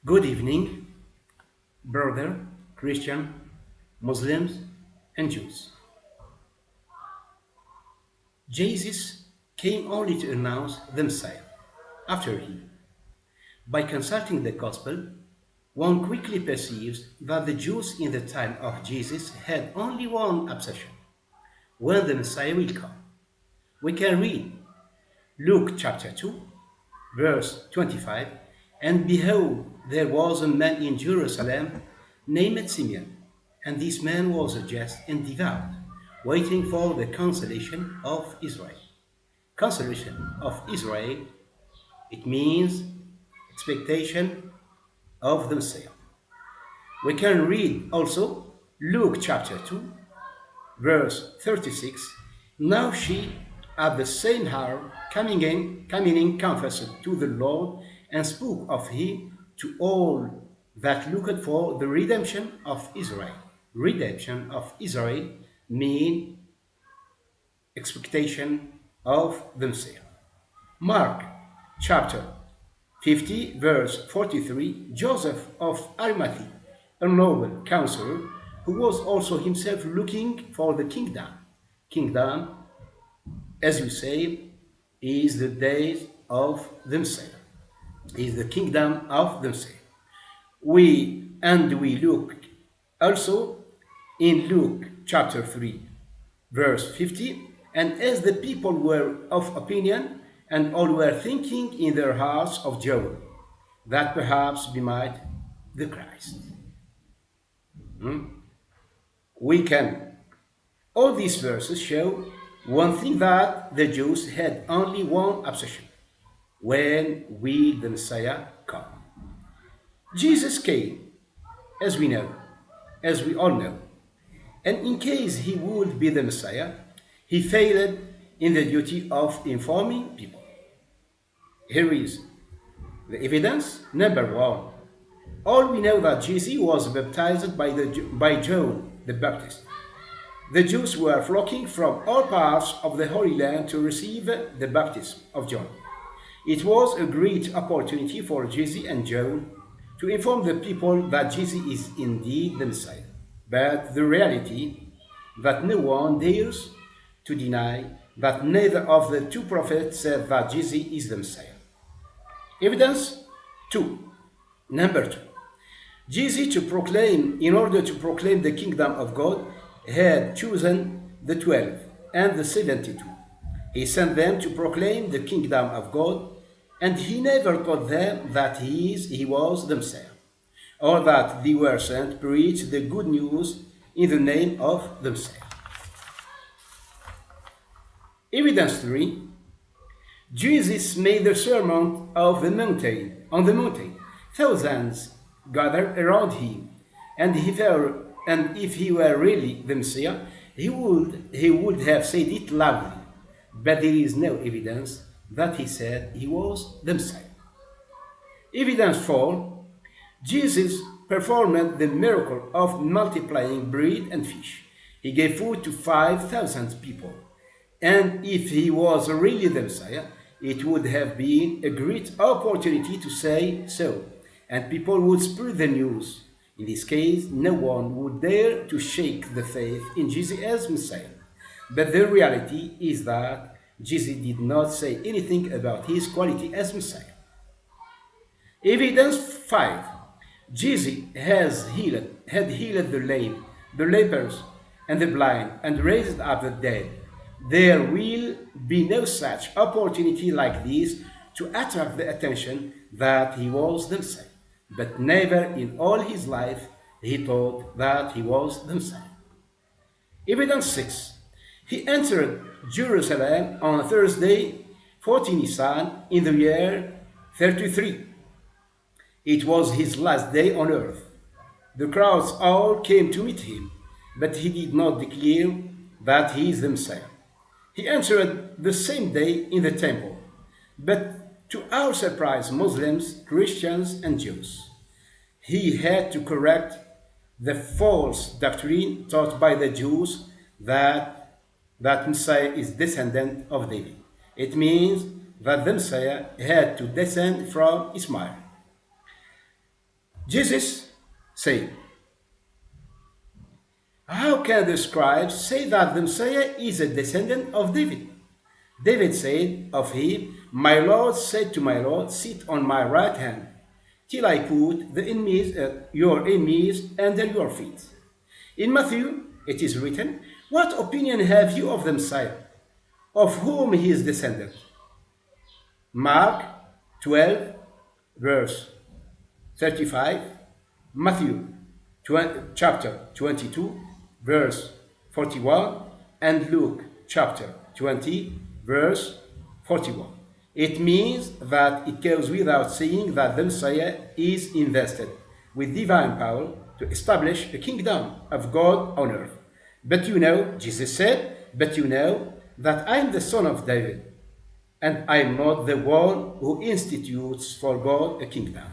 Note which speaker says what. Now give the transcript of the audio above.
Speaker 1: Good evening, brother, Christian, Muslims, and Jews. Jesus came only to announce the Messiah. After him, by consulting the Gospel, one quickly perceives that the Jews in the time of Jesus had only one obsession: when the Messiah will come. We can read Luke chapter 2, verse 25, and behold, there was a man in Jerusalem named Simeon, and this man was just and devout, waiting for the consolation of Israel. Consolation of Israel, it means expectation of the Messiah. We can read also Luke chapter 2, verse 36. Now she, at the same hour, coming in, confessed to the Lord, and spoke of him to all that looked for the redemption of Israel. Redemption of Israel mean expectation of the Messiah. Mark chapter 50, verse 43, Joseph of Arimathea, a noble counselor, who was also himself looking for the kingdom. Kingdom, as we say, is the days of the Messiah, is the kingdom of the Messiah. We look also in Luke chapter 3, verse 50, and as the people were of opinion, and all were thinking in their hearts of Joel, that perhaps be might the Christ. We can, all these verses show one thing, that the Jews had only one obsession: when will the Messiah come? Jesus came, as we know, as we all know, and in case he would be the Messiah, he failed in the duty of informing people. Here is the evidence. Number one, all we know that Jesus was baptized by John the Baptist. The Jews were flocking from all parts of the Holy Land to receive the baptism of John. It was a great opportunity for Jesus and John to inform the people that Jesus is indeed the Messiah. But the reality that no one dares to deny that neither of the two prophets said that Jesus is the Messiah. Evidence 2. Number 2. Jesus, in order to proclaim the kingdom of God, had chosen the 12 and the 72. He sent them to proclaim the kingdom of God, and he never told them that he was the Messiah, or that they were sent to preach the good news in the name of the Messiah. Evidence 3. Jesus made the sermon on the mountain. Thousands gathered around him, and if he were really the Messiah, he would have said it loudly. But there is no evidence that he said he was the Messiah. Evidence 4. Jesus performed the miracle of multiplying bread and fish. He gave food to 5,000 people. And if he was really the Messiah, it would have been a great opportunity to say so, and people would spread the news. In this case, no one would dare to shake the faith in Jesus as Messiah. But the reality is that Jesus did not say anything about his quality as Messiah. Evidence 5. Jesus had healed the lame, the lepers, and the blind, and raised up the dead. There will be no such opportunity like this to attract the attention that he was the Messiah. But never in all his life he thought that he was the Messiah. Evidence 6. He entered Jerusalem on Thursday, 14 Nisan, in the year 33. It was his last day on earth. The crowds all came to meet him, but he did not declare that he is the Messiah. He entered the same day in the temple, but to our surprise, Muslims, Christians, and Jews, he had to correct the false doctrine taught by the Jews that Messiah is descendant of David. It means that the Messiah had to descend from Ismail. Jesus said, how can the scribes say that the Messiah is a descendant of David? David said of him, my Lord said to my Lord, sit on my right hand, till I put your enemies under your feet. In Matthew, it is written, what opinion have you of the Messiah? Of whom he is descendant? Mark 12, verse 35, Matthew chapter 22, verse 41, and Luke chapter 20, verse 41. It means that it goes without saying that the Messiah is invested with divine power to establish a kingdom of God on earth. But you know, Jesus said, but you know that I am the son of David, and I am not the one who institutes for God a kingdom.